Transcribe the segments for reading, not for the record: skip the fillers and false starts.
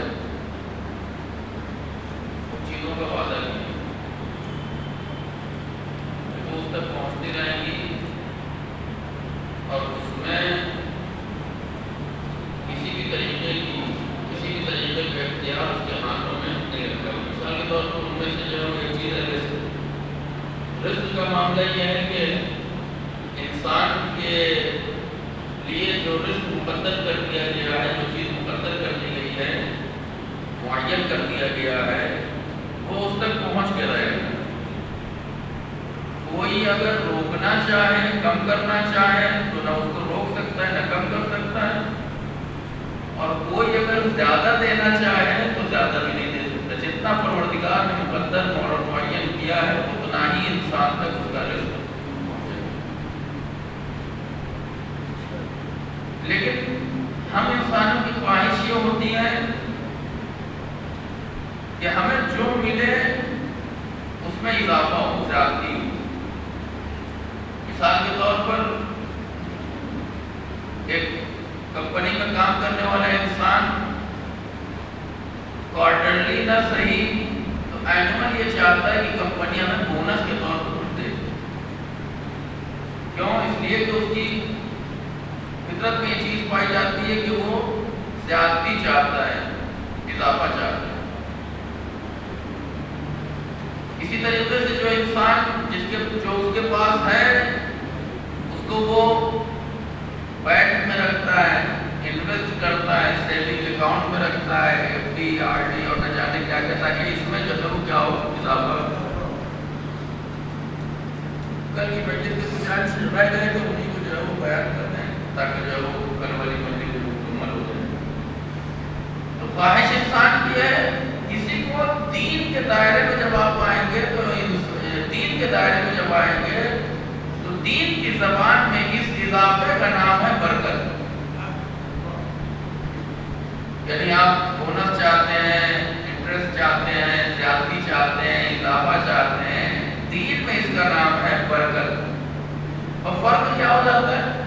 سے ان چیزوں کا وعدہ کیا کہ وہ اس تک پہنچتی رہیں گی اور اس میں کسی بھی طریقے کا اختیار اس کے ہاتھوں میں نہیں رکھا۔ مثال کے طور پر ان میں سے جو ایک چیز ہے رزق کا معاملہ یہ ہے کہ انسان کے لیے جو رزق مقدر کر دیا گیا ہے، جو چیز مقدر کر دی گئی ہے، معین کر دیا گیا ہے، وہ اس تک پہنچ کے رہے گا۔ کوئی اگر روکنا چاہے، کم کرنا چاہے تو نہ اس کو روک سکتا ہے نہ کم کر سکتا ہے، اور کوئی اگر زیادہ دینا چاہے تو زیادہ بھی نہیں دے سکتا۔ جتنا پروردگار نے مقدر اور معین کیا ہے اتنا ہی انسان تک اس کا رزق پہنچے گا۔ لیکن ہم انسانوں کی خواہش یہ ہوتی ہے کہ ہمیں جو ملے اس میں اضافہ ہو، زیادتی ہو۔ مثال کے طور پر ایک کمپنی میں کام کرنے والا انسان کوارٹرلی نہ صحیح تو اینوئل یہ چاہتا ہے کہ کمپنی ہمیں بونس کے طور پر کچھ دے۔ کیوں؟ اس لیے کہ اس کی فطرت میں یہ چیز پائی جاتی ہے کہ وہ زیادتی چاہتا ہے، اضافہ چاہتا ہے۔ اسی طریقے سے جو انسان جو اس کے پاس ہے اس کو وہ بینک میں رکھتا ہے، انویسٹ کرتا ہے، سیونگ اکاؤنٹ میں رکھتا ہے، ایف ڈی، آر ڈی اور نہ جانے کیا کہتا ہے کہ اس میں جو ہے وہ کیا ہو، اضافہ۔ کل کی مجلس کے کچھ آج رہ گئے تو انہیں کو جو ہے وہ بیان کرتے ہیں تاکہ جو ہے وہ کل والی مجلس مکمل ہو جائے۔ تو خواہش انسان کی ہے کسی کو دین کے دائرے میں جب آپ آئیں گے تو دین کے دائرے میں جب آئیں گے تو دین کی زبان میں اس اضافے کا نام ہے برکت۔ یعنی آپ بونس چاہتے ہیں، انٹرسٹ چاہتے ہیں، زیادتی چاہتے ہیں، اضافہ چاہتے ہیں، دین میں اس کا نام ہے برکت۔ اور فرق کیا ہو جاتا ہے؟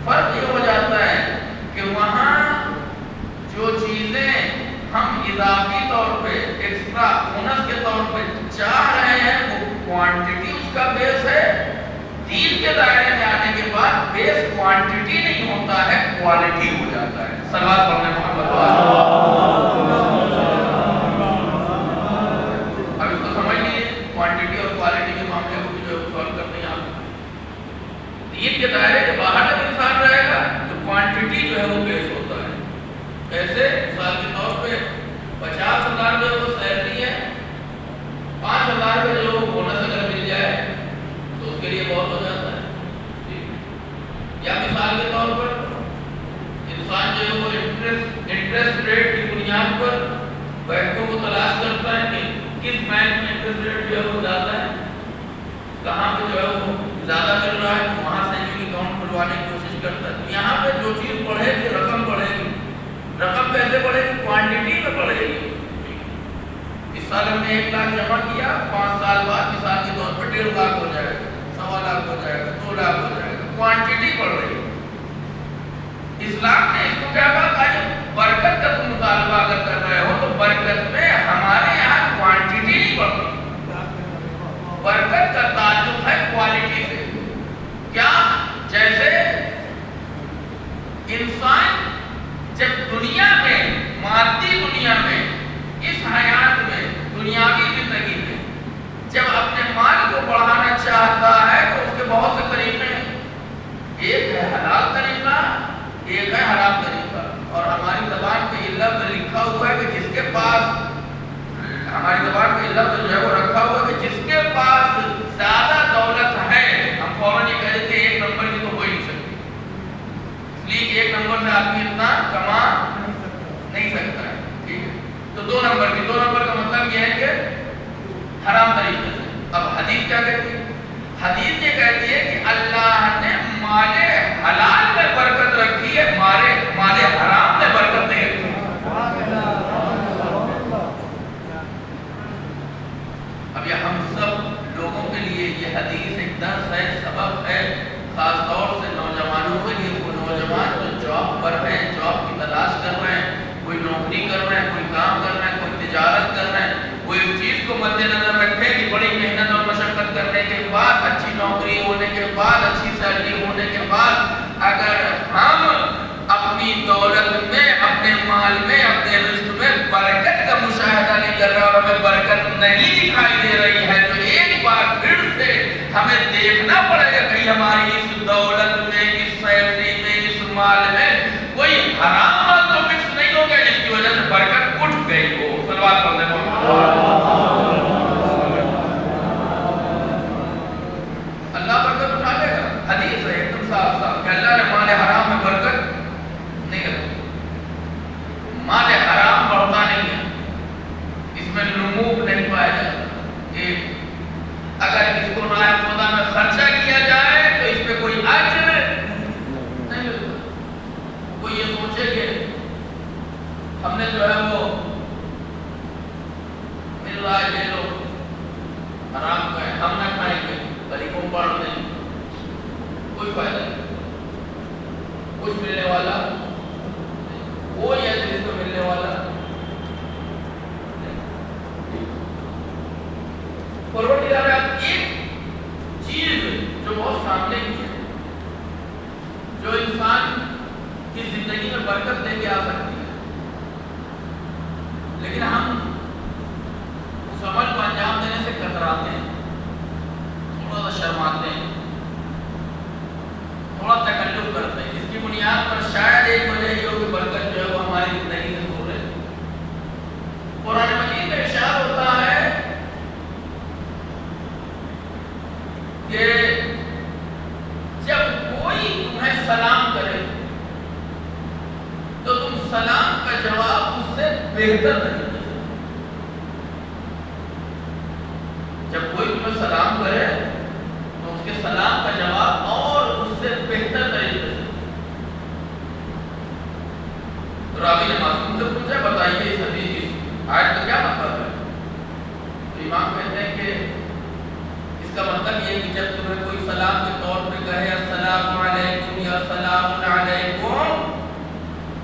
فرق یہ ہو جاتا ہے کہ وہاں جو چیزیں ہم اضافی طور پہ ایکسٹرا بونس کے طور پہ چاہ رہے ہیں وہ کوانٹٹی اس کا بیس ہے، دین کے دائرے میں آنے کے بعد بیس کوانٹٹی نہیں ہوتا ہے، کوالٹی ہو جاتا ہے۔ صلوات پڑھنے محمد اب اس کو سمجھ لیجیے، کوانٹٹی اور کوالٹی کے معاملے کو جو سالو کرتے ہیں آپ دین کے دائرے کے باہر جب انسان رہے گا تو کوانٹٹی جو ہے وہ بیس ہوتا ہے۔ ایسے مثال کے طور پہ 50,000 جو وہ سیلری ہے، 5,000 کا جو بونس اگر مل جائے تو اس کے لیے بہت ہو جاتا ہے۔ یا مثال کے طور پر انسان جو ہے وہ انٹرسٹ ریٹ کی بنیاد پر بینکوں کو تلاش کرتا ہے کہ کس بینک میں انٹرسٹ ریٹ جو ہے وہ زیادہ ہے، کہاں پہ جو ہے وہ زیادہ چل رہا ہے، وہاں سے اکاؤنٹ کھلوانے کی کوشش کرتا ہے۔ یہاں پہ جو چیز بڑھے گی رقم بڑھے گی، رقم کیسے بڑھے گی؟ کوانٹٹی میں بڑھے گی۔ اس سال ہم نے 1 لاکھ جمع کیا، 5 سال بعد مثال کے طور پر 1.5 لاکھ ہو جائے گا، 1.25 لاکھ ہو جائے گا، 2 لاکھ ہو جائے گا، کوانٹٹی بڑھ رہی ہے۔ اسلام نے اس کو کیا کہا کہ برکت کا تم مطالبہ اگر کر رہے ہو تو برکت میں ہمارے یہاں کوانٹٹی نہیں بڑھتی، برکت کا تعلق ہے کوالٹی سے۔ کیا؟ جیسے انسان جب دنیا میں، مادی دنیا میں، اس حیات میں، دنیاوی زندگی میں جب اپنے مال کو بڑھانا چاہتا ہے تو اس کے بہت سے طریقے ہیں۔ ایک ہے حلال طریقہ، ایک ہے حرام طریقہ۔ اور ہماری زبان پہ یہ لفظ لکھا ہوا ہے کہ جس کے پاس، ہماری زبان پہ یہ لفظ جو ہے وہ رکھا ہوا ہے کہ جس کے پاس زیادہ دولت ہے، ہم فوراً یہ کہہ دیتے ہیں 1 نمبر کی تو ہو ہی نہیں سکتی، اس لیے کہ 1 نمبر سے آدمی اتنا کما نہیں سکتا ہے، ٹھیک ہے؟ تو 2 نمبر کی، 2 نمبر کا مطلب یہ ہے کہ حرام طریقے سے۔ اب حدیث کیا کہتی ہے؟ حدیث یہ کہتی ہے کہ اللہ نے مال حلال میں برکت رکھی ہے، مال حرام میں برکت نہیں رکھی۔ اب یہ ہم سب لوگوں کے لیے یہ حدیث ایک درس ہے، سبق ہے، خاص طور سے نوجوانوں کے لیے۔ وہ نوجوان جو جاب پر ہیں، جاب کی تلاش کر رہے ہیں، کوئی نوکری کر رہے ہیں، کوئی نہیں دکھائی دے رہی ہے تو ایک بار پھر سے ہمیں دیکھنا پڑے گا کہیں ہماری اس دولت میں، اس سیلری میں، اس مال میں کوئی حرام مال تو مکس نہیں ہو گیا جس کی وجہ سے برکت اٹھ گئی ہو۔ صلوات پڑھنے کو اللہ برکت اٹھا لے گا۔ حدیث ہے ایک دم صاف صاف کہ اللہ نے مال حرام میں برکت نہیں رکھی۔ مال حرام بڑھتا نہیں ہے، اس میں نمو نہیں پایا جاتا۔ اگر اس کو راہ خدا میں خرچہ کیا جائے تو اس پہ کوئی اجر نہیں ملتا۔ کوئی یہ سوچے کہ ہم نے جو ہے وہ مل رہا ہے لے لو، حرام کا ہے ہم نہ کھائیں گے، غریبوں پڑھ دیں، کوئی فائدہ نہیں، کچھ ملنے والا وہ یا جس کو ملنے والا پروردگار آپ ایک چیز جو بہت سامنے کی ہے، جو انسان کی زندگی میں برکت لے کے آ سکتی ہے، لیکن ہم اس عمل کو انجام دینے سے کتراتے ہیں، تھوڑا سا شرماتے ہیں، تھوڑا تکلف کرتے ہیں۔ اس کی بنیاد پر شاید ایک وجہ یہ ہو کہ برکت جو ہے وہ ہماری زندگی سے دور ہے۔ قرآن مجید میں ارشاد ہوتا ہے کہ جب کوئی تمہیں سلام کرے تو تم سلام کا جواب اس سے بہتر طریقے سے، جب کوئی تمہیں سلام کرے تو اس کے سلام کا جواب اور اس سے بہتر طریقے سے۔ راوی نے معصوم سے پوچھا بتائیے اس حدیث اس آیت کا کیا مطلب ہے؟ تو امام کہتے ہیں کہ اس کا مطلب یہ کہ جب تمہیں کوئی سلام کے طور پہ کہے السلام علیکم یا السلام علیکم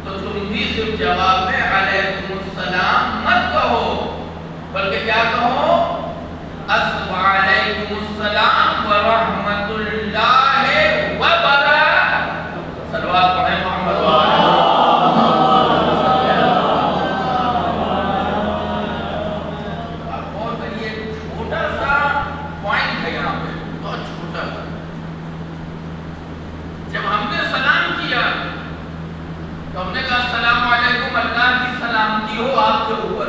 تو تم بھی صرف جواب میں علیکم السلام مت کہو، بلکہ کیا کہو؟ وعلیکم السلام ورحمۃ اللہ وبرکاتہ۔ صلوات پڑھیں محمد تو ہم نے کہا السلام علیکم، اللہ کی سلامتی ہو آپ کے اوپر۔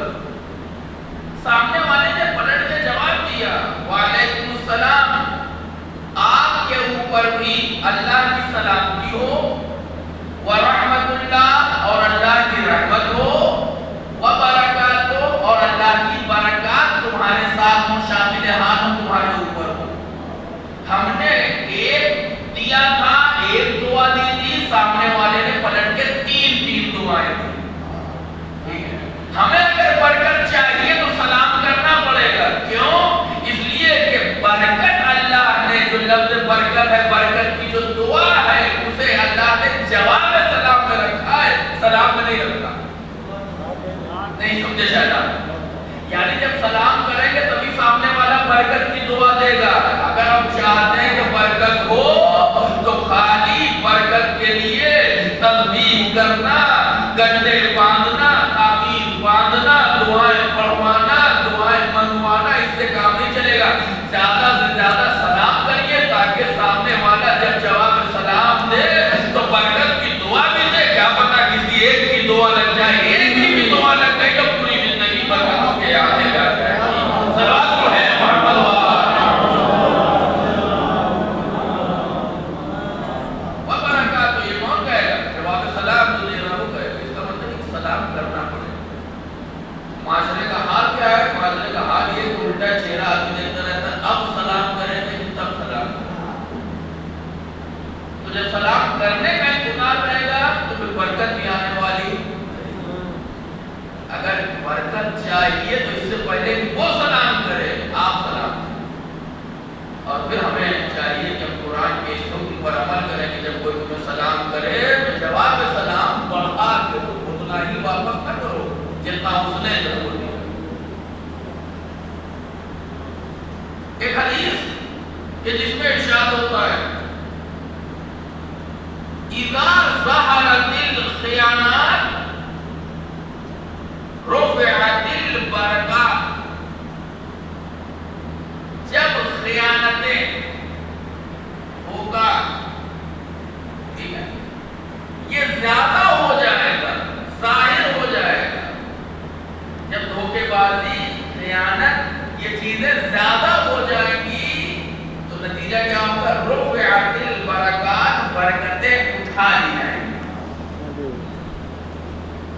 سامنے والے نے پلٹ کے جواب دیا وعلیکم السلام، آپ کے اوپر بھی اللہ کی سلامتی ہو، ورحمۃ اللہ اور اللہ کی رحمت ہو، وبرکاتہ اور اللہ کی برکات تمہارے ساتھ ہوں، شامل حال ہوں، تمہارے اوپر ہو۔ ہم نے ایک دیا تھا، ایک دعا دی تھی، سامنے والے نے پلٹ کے تین دعائیں دی۔ ہمیں اگر برکت چاہیے تو سلام کرنا پڑے گا، کیوں؟ اس لیے کہ برکت اللہ نے جو لفظ برکت ہے، برکت کی جو دعا ہے اسے اللہ نے جواب سلام میں رکھا ہے، سلام میں نہیں رکھا۔ نہیں سمجھے شاید؟ یعنی جب سلام کریں گے تبھی سامنے والا برکت کی دعا دے گا۔ اگر ہم چاہتے ہیں کہ برکت ہو تو خالی برکت کے لیے تسبیح کرنا، گنڈے باندھنا، تعویذ باندھنا، دعائیں پڑھوانا، دعائیں منگوانا، اس سے کام نہیں چلے گا۔ زیادہ سے زیادہ سلام کریے تاکہ سامنے والا جب جواب سلام دے تو برکت کی دعا بھی دے۔ کیا پتا کسی ایک کی دعا لگ جائے، ایک کی بھی دعا لگ گئی تو پوری زندگی برکتوں کے آگے جا جائے۔ صلوات پڑھیں محمد وبرکاتہ۔ یہ کون کہے گا؟ جواب سلام جو دے رہا وہ کہے گا۔ اس کا مطلب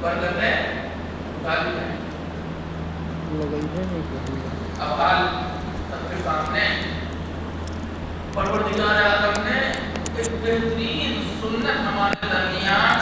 برکتیں اٹھا لی جائیں۔ اب حال سب کے سامنے پروردگار عالم نے ایک بہترین سنت ہمارے درمیان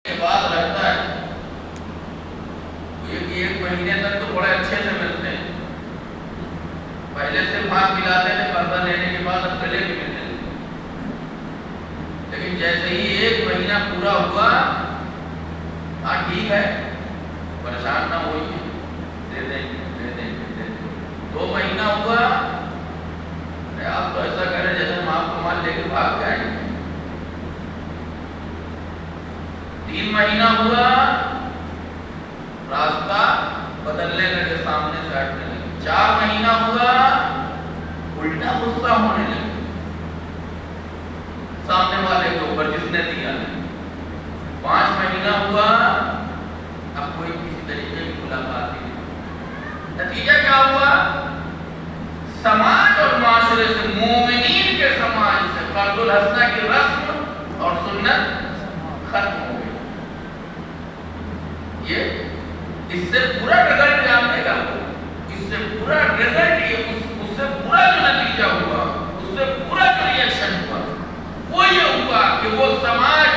کے بعد رہتا ہے، ایک مہینے تک تو بڑے اچھے سے ملتے ہیں، پہلے سے بھاگ ملاتے ہیں، قرضہ لینے کے بعد اب گلے بھی ملتے ہیں، لیکن جیسے ہی ایک مہینہ پورا ہوا، ہاں ٹھیک ہے پریشان نہ ہوئیے، دے دیں گے 2 مہینہ ہوا، آپ تو ایسا کریں جیسے ہم آپ کو مال لے کے بھاگ جائیں گے، 3 مہینہ ہوا، راستہ بدلنے لگے، سامنے سے ہٹنے لگے، 4 مہینہ ہوا، الٹا غصہ ہونے لگے سامنے والے کے اوپر جس نے دیا، 5 مہینہ ہوا، اب کوئی کسی طریقے کی ملاقات نہیں، نتیجہ کیا ہوا؟ سماج اور معاشرے سے، مومنین کے سماج سے قرض الحسنہ کی رسم اور سنت ختم ہو گئی۔ یہ اس سے پورا رزلٹ جاننے کا ہوا، اس سے پورا رزلٹ یہ اس سے پورا جو نتیجہ ہوا، اس سے پورا جو ریئیکشن ہوا، وہ یہ ہوا کہ وہ سماج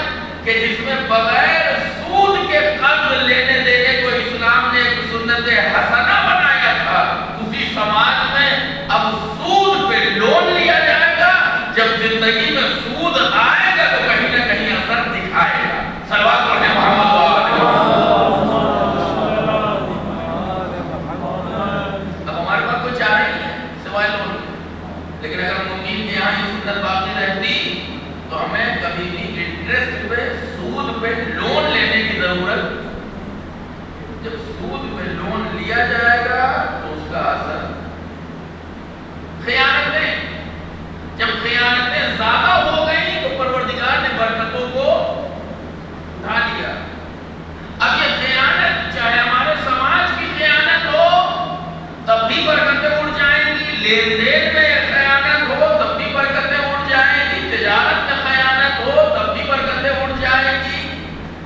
کہ جس میں بغیر سود کے قرض لینے دینے کو اسلام نے ایک سنت حسنہ بنایا تھا، اسی سماج میں اب سود پہ لون لیا جائے گا، جب زندگی میں سود آئے گا تو کہیں نہ کہیں اثر دکھائے گا۔ صلوات پڑھیں محمد لیکن اگر مومنین کے یہاں یہ سنت باقی رہتی تو ہمیں کبھی بھی انٹرسٹ پہ، سود پہ لون لینے کی ضرورت، جب سود پہ لون لیا جائے گا تو اس کا اثر، خیانتیں، جب خیانتیں زیادہ ہو گئی تو پروردگار نے برکتوں کو اٹھا لیا۔ اب یہ خیانت چاہے ہمارے سماج کی خیانت ہو تب بھی برکتیں اٹھ جائیں گی، لین دین میں خیانت ہو تب بھی برکتیں اٹھ جائیں گی، تجارت میں خیانت ہو تب بھی برکتیں اٹھ جائیں گی،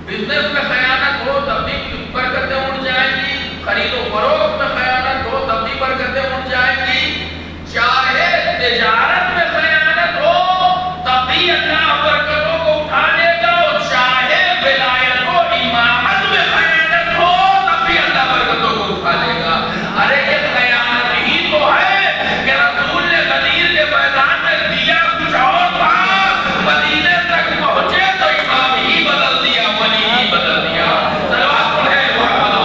بزنس میں خیانت ہو تب بھی برکتیں اٹھ جائیں گی، خرید و فروخت میں خیانت ہو تب بھی برکتیں اٹھ جائیں گی، چاہے تجارت میں خیانت ہو تب بھی اللہ برکتوں کو اٹھا لے گا، اور چاہے ولایت و امامت میں خیانت ہو تب بھی اللہ برکتوں کو اٹھا لے گا۔ ارے یہ خیانت ہی تو ہے کہ رسول نے غدیر کے میدان میں دیا کچھ اور تھا، مدینے تک پہنچے تو امام ہی بدل دیا، ولی ہی بدل دیا۔ صلوات پڑھیں محمد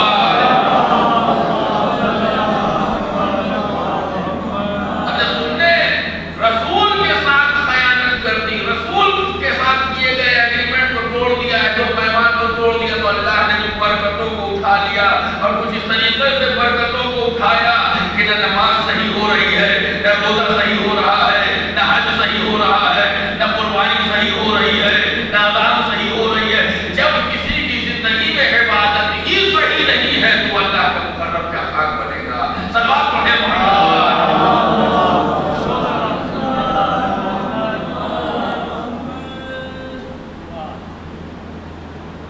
اب جب تم نے رسول کے ساتھ خیانت کر دی، رسول کے ساتھ کیے گئے ایگریمنٹ کو توڑ دیا، جو پیمان کو توڑ دیا، تو اللہ نے جو برکتوں کو اٹھا لیا اور کچھ اس طریقے سے برکتوں کو اٹھایا کہ نہ نماز صحیح ہو رہی ہے، نہ روزہ صحیح ہو رہا ہے، نہ حج صحیح ہو رہا ہے، نہ قربانی صحیح ہو رہی ہے، نہ اذان صحیح ہو رہی ہے۔ جب کسی کی زندگی میں عبادت ہی صحیح نہیں ہے تو اللہ کا مقرب کیا خاک بنے گا۔ صلوات پڑھیں محمد۔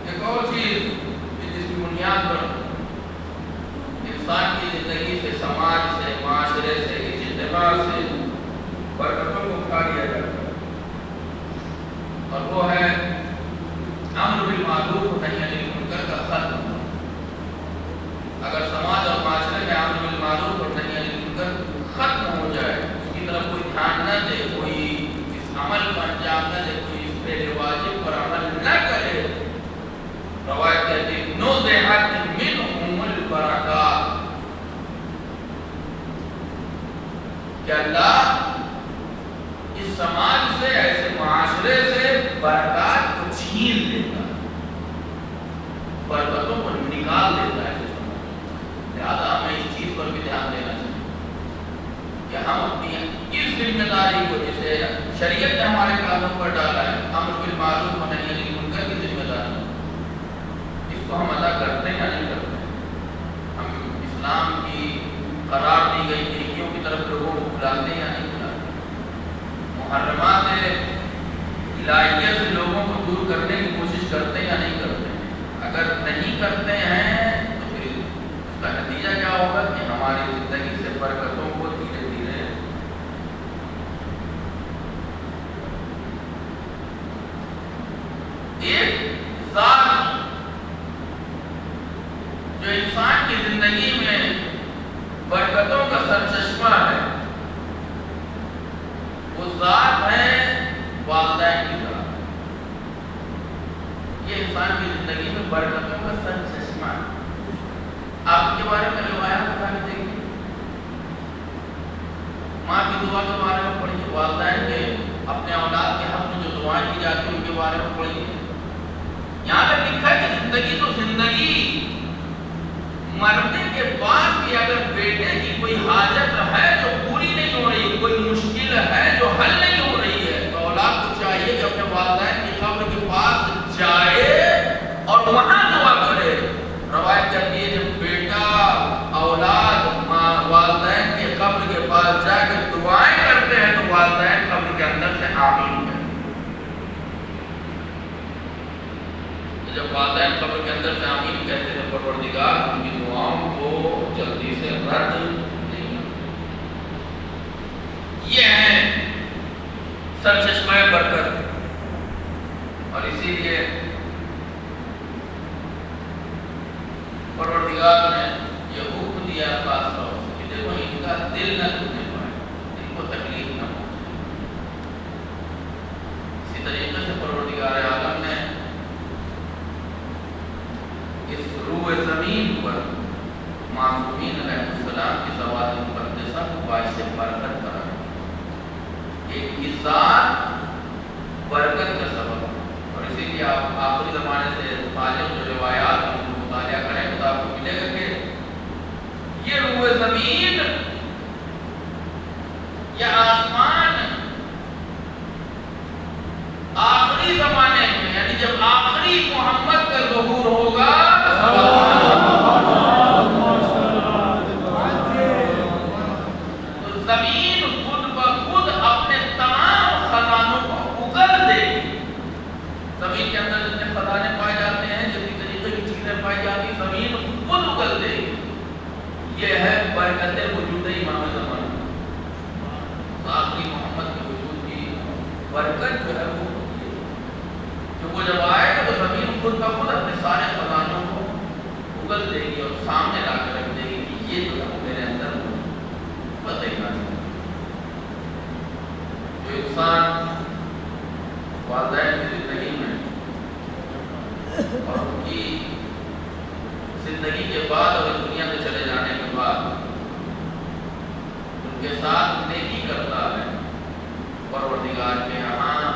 ایک اور چیز جس کی بنیاد پر انسان کی زندگی سے، سماج سے، معاشرے سے، اجتماع سے برکتوں کو اٹھا لیا جاتا ہے، اور وہ ہے امر بالمعروف و نہی عن المنکر کا ختم۔ اگر سماج اور معاشرے میں امر بالمعروف اور نہی عن المنکر ختم ہو جائے، اس کی طرف کوئی دھیان نہ دے، کوئی اس عمل کو انجام نہ دے، کوئی اس پہ واجب کہ اللہ اس سماج سے، ایسے معاشرے سے برکات کو چھین لیتا ہے، برکتوں کو نکال دیتا ہے ایسے سماج۔ لہٰذا ہمیں اس چیز پر بھی دھیان دینا چاہیے کہ ہم اپنی اس ذمہ داری کو، جسے شریعت نے ہمارے قدم پر ڈالا ہے، امر بالمعروف و نہی عن المنکر کی ذمہ داری، اس کو ہم ادا کرتے ہیں یا نہیں کرتے؟ ہم اسلام کی قرار دی گئی نیکیوں کی طرف لوگوں کو بلاتے ہیں یا نہیں بلاتے؟ محرمات الہیہ سے لوگوں کو دور کرنے کی کوشش کرتے ہیں یا نہیں کرتے؟ اگر نہیں کرتے ہیں تو پھر اس کا نتیجہ کیا ہوگا کہ ہماری زندگی سے برکتوں کو دھیرے دھیرے ایک ذات جو انسان کی زندگی میں برکتوں کا سرچشمہ ہے، وہ ذات ہے والدین کی ذات۔ یہ انسان کی زندگی میں برکتوں کا سرچشمہ ہے۔ آپ کے بارے میں روایات بتا کے دیکھیے، ماں کی دعا کے بارے میں پڑھیے، والدین کے اپنے اولاد کے حق میں جو دعائیں کی جاتی ہیں ان کے بارے میں پڑھیے۔ یہاں تک لکھا ہے کہ زندگی تو زندگی، مرنے کے بعد بھی اگر بیٹے کی کوئی حاجت ہے جو پوری نہیں ہو رہی، کوئی مشکل ہے جو حل نہیں ہو رہی ہے، تو اولاد کو چاہیے کہ اپنے والدین کی قبر کے پاس جائے اور وہاں دعا کرے۔ روایت کرتی ہے جب بیٹا اولاد والدین کے قبر کے پاس جا کے دعائیں کرتے ہیں تو والدین قبر کے اندر سے آمین کہتے ہیں۔ جب والدین قبر کے اندر سے آمین کہتے ہیں، پروردگار ان کی دعاؤں کو جلدی سے رد نہیں۔ یہ ہے سرچشمہ برکت، اور اسی لیے پروردگار نے یہ حکم دیا خاص طور سے کہ دیکھو ان کا دل نہ ٹوٹنے پائے، ان کو تکلیف نہ پہنچے۔ اسی طریقے سے پروردگار عالم نے اس روح زمین پر معصومین علیہ السلام کی ذوات مقدسہ کو باعث برکت قرار دیا۔ ایک ذات برکت کا سبب ہے، اور اسی لیے آپ آخری زمانے سے تعلق جو روایات ہیں ان کو مطالعہ کریں تو آپ کو ملے گا کہ یہ روح زمین یا آسمان آخری زمانے میں، یعنی جب آخری محمد کا ظہور ہوگا، تو زمین خود بخود اپنے تمام خزانوں کو اگل دے گی۔ زمین کے اندر جتنے خزانے پائے جاتے ہیں، جتنی طریقے کی چیزیں پائی جاتی ہیں، زمین خود اگل دے گی۔ یہ ہے برکت وجود امام زمان، آخری محمد کے وجود کی برکت جو ہے وہ کہ وہ جب آئے گا تو زمین خود بخود اپنے سارے خزانوں کو اگل دے گی اور سامنے لا کر رکھ دے گی کہ یہ جو ہے وہ میرے اندر بدلنا ہے۔ جو انسان والدین کی زندگی میں اور ان کی زندگی کے بعد اور اس دنیا سے چلے جانے کے بعد ان کے ساتھ نیکی کرتا ہے، پروردگار کے یہاں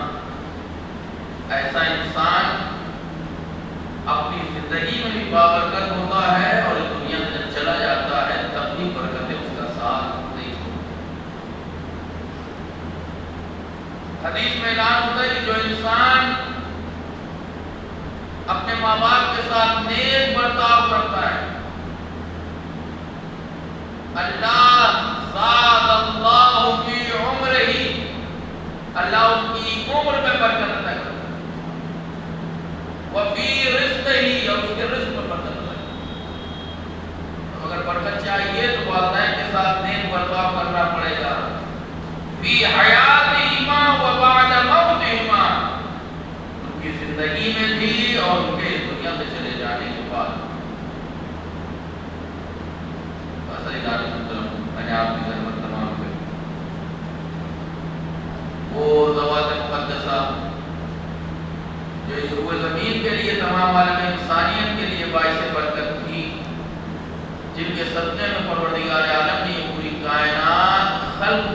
ایسا انسان اپنی زندگی میں بھی بابرکت ہوتا ہے، اور اس دنیا سے جب چلا جاتا ہے تب بھی برکتیں اس کا ساتھ نہیں چھوڑتی۔ حدیث میں اعلان ہوتا ہے کہ جو انسان اپنے ماں باپ کے ساتھ نیک برتاؤ کرتا ہے، اللہ زاد اللہ فی عمرہ، اللہ اس کی عمر میں برکت عطا کرتا ہے، وفی رزقہ، اور اس کے رزق میں برکت عطا کرتا ہے۔ اگر برکت چاہیے تو والدین کے ساتھ نیک برتاؤ کرنا پڑے گا، فی حیاتہما و بعد موتہما، ان کی زندگی میں بھی اور ان کے دنیا سے چلے جانے کے بعد۔ میں نے آپ کی ضرورت تمام کر وہ ذوات مقدسہ جو اس روح زمین کے لیے، تمام عالم انسانیت کے لیے باعث برکت تھی، جن کے صدقے میں پروردگار عالم نے یہ پوری کائنات خلق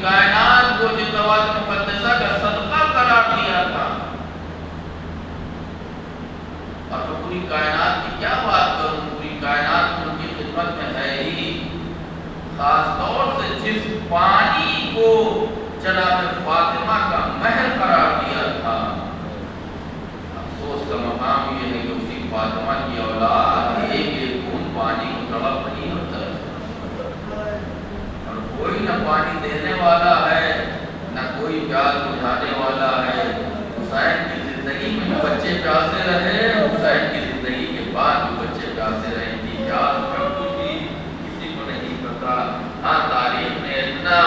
کائنات کو جن ذوات مقدسہ کا صدقہ قرار دیا تھا، اور میں پوری کائنات کی کیا بات کروں، پوری کائنات ان کی خدمت میں ہے ہی، خاص طور سے جس پانی کو جناب فاطمہ کا مہر قرار دیا تھا، افسوس کا مقام یہ ہے کہ اسی فاطمہ کی اولاد ایک ایک بوند پانی کو تڑپ نہیں ہوتا ہے، اور کوئی نہ پانی دینے والا ہے نہ کوئی پیاس بجھانے والا ہے۔ حسین کی زندگی میں بھی بچے پیاسے رہے، حسین کی زندگی کے بعد بھی بچے پیاسے رہے، ان کی پیاس کب بجھی کسی کو نہیں پتا۔ ہاں تاریخ نے اتنا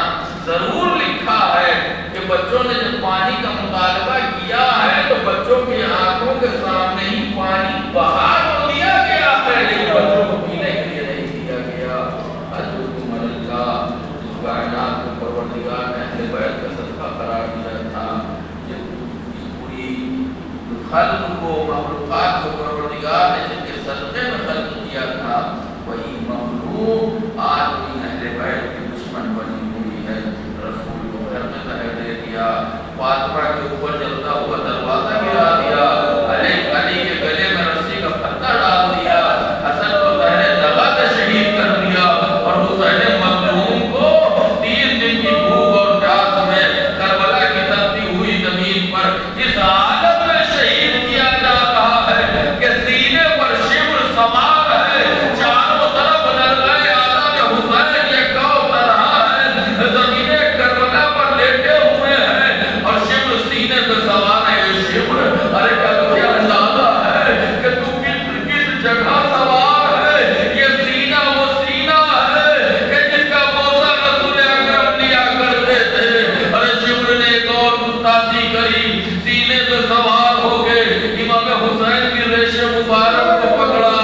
ضرور لکھا ہے کہ بچوں نے جب پانی کا مطالبہ کیا ہے تو بچوں کی آنکھوں کے سامنے ہی پانی بہا تو دیا گیا ہے، لیکن بچوں کو پینے کے لیے نہیں دیا گیا۔ حضرت عمر اللہ اس کائنات کو پروردگار نے اہل بیت کا صدقہ قرار دیا تھا، جب اس پوری خلق کو مخلوقات کو پروردگار نے جن کے صدقے میں خلق کیا تھا، وہی مخلوق آج بھی اہل بیت کی دشمن بنی ہوئی ہے۔ رسول کو گھر میں زہر دے دیا، فاطمہ کے اوپر جلتا ہوا دروازہ گرا دیا، علی کے گلے میں رسی کا پھندا ڈال دیا، حسن کو زہر دغا سے شہید کر دیا، اور حسین مظلوم کو 3 دن کی بھوک اور پیاس میں کربلا کی تپتی ہوئی زمین پر اس حالت میں شہید کیا جا رہا ہے کہ سینے پر شمر سوار ہے، چاروں طرف نرگائے آدم حسین یہ گاؤں رہا ہے، زمین کربلا پر لیٹے ہوئے ہیں اور شمر سینے پہ سوار ہے۔ یہ شمر ارے کیا تجھے اندازہ ہے کہ تو کس جگہ سوار ہے؟ یہ سینہ وہ سینہ ہے کہ جس کا بوسہ رسول اکرم لیا کرتے تھے۔ ارے شمر نے ایک اور گستاخی کری، سینے پہ سوار ہو کے امام حسین کی ریش مبارک کو پکڑا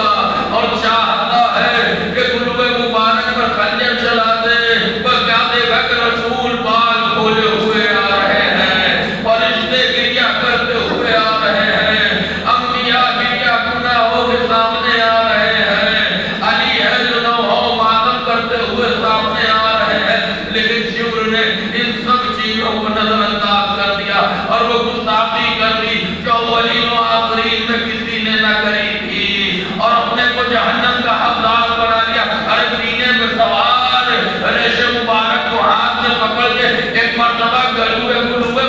اور چاہتا ہے کہ گلوے مبارک پر خنجر چلا دے، پر کیا دیکھا کہ رسول بال کھولے ہوئے آ رہے ہیں، فرشتے گریہ کرتے ہوئے آ رہے ہیں، انبیاء گریہ کنا ہو کے سامنے آ رہے ہیں، علی ہے جو نوحہ ماتم کرتے ہوئے سامنے آ رہے ہیں، لیکن شمر نے ان سب چیزوں کو نظر انداز کر دیا اور وہ گستاخی کر دی جو اولین و آخرین میں کسی نے نہ کری تھی، اور اپنے کو جہنم کا حقدار بنا لیا۔ ارے سینے میں سوار ریش مبارک کو ہاتھ میں پکڑ کے ایک مرتبہ گلوے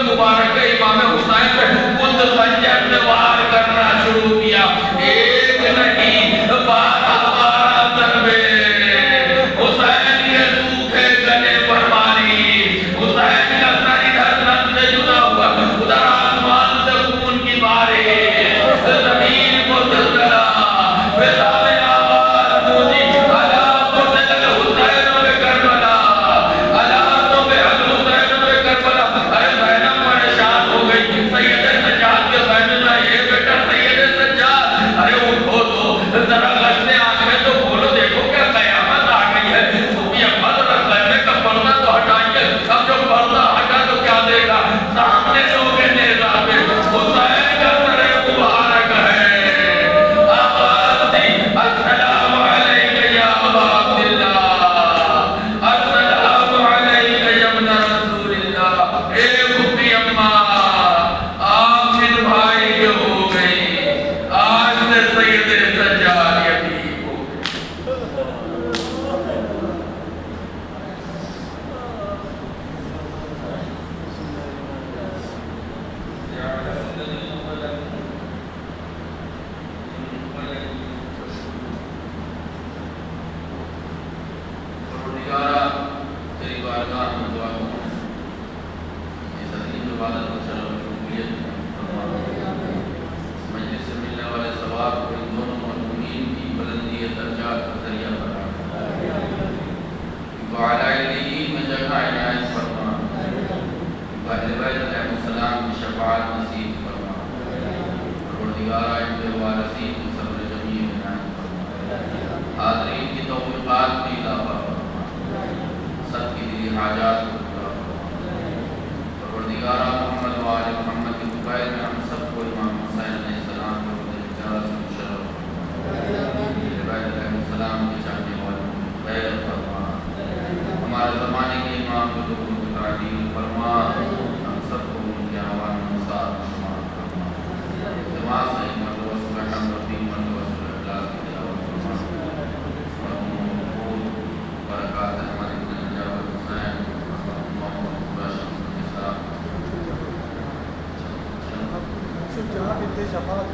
مبارک امام حسین پہ خود خنجر سے وار کرنا شروع کیا، ایک نہیں 12 ضربے حسین کے سوکھے گلے پر ماری، حسین کا سر ادھر نم سے جدا ہوا، ادھر آسمان سے خون کی بارش، زمین کو زلزلہ، فضا میں آواز گونجی، علامتوں پہ حسین پہ کربلا، علامتوں پہ حسین پہ کربلا۔ ارے زینب پریشان ہو گئی، سید سجاد کے خیمے میں یہ بیٹا سید سجاد، ارے اٹھو تو ذرا گشتے آنکھیں تو کھولو، دیکھو کیا قیامت آ گئی ہے، صوفی اما ذرا خیمے کا پردہ تو ہٹائیے۔ اب جو پردہ ہٹا تو کیا دیکھا، سامنے لوگ نیزہ پہ حسین کا سر مبارک ہے، آواز دی السلام علیکہ یا ابا عبداللہ، السلام علیکہ یا ابن رسول اللہ۔ اے پھوپھی اما آپ پھر بھائی کے ہو گئی، آج سے سید سجاد یتیم ہو گئے۔ پروردگارہ تیری بارگاہ میں دعا کروں، اس عظیم عبادت کو الجهاد بالتشفاعات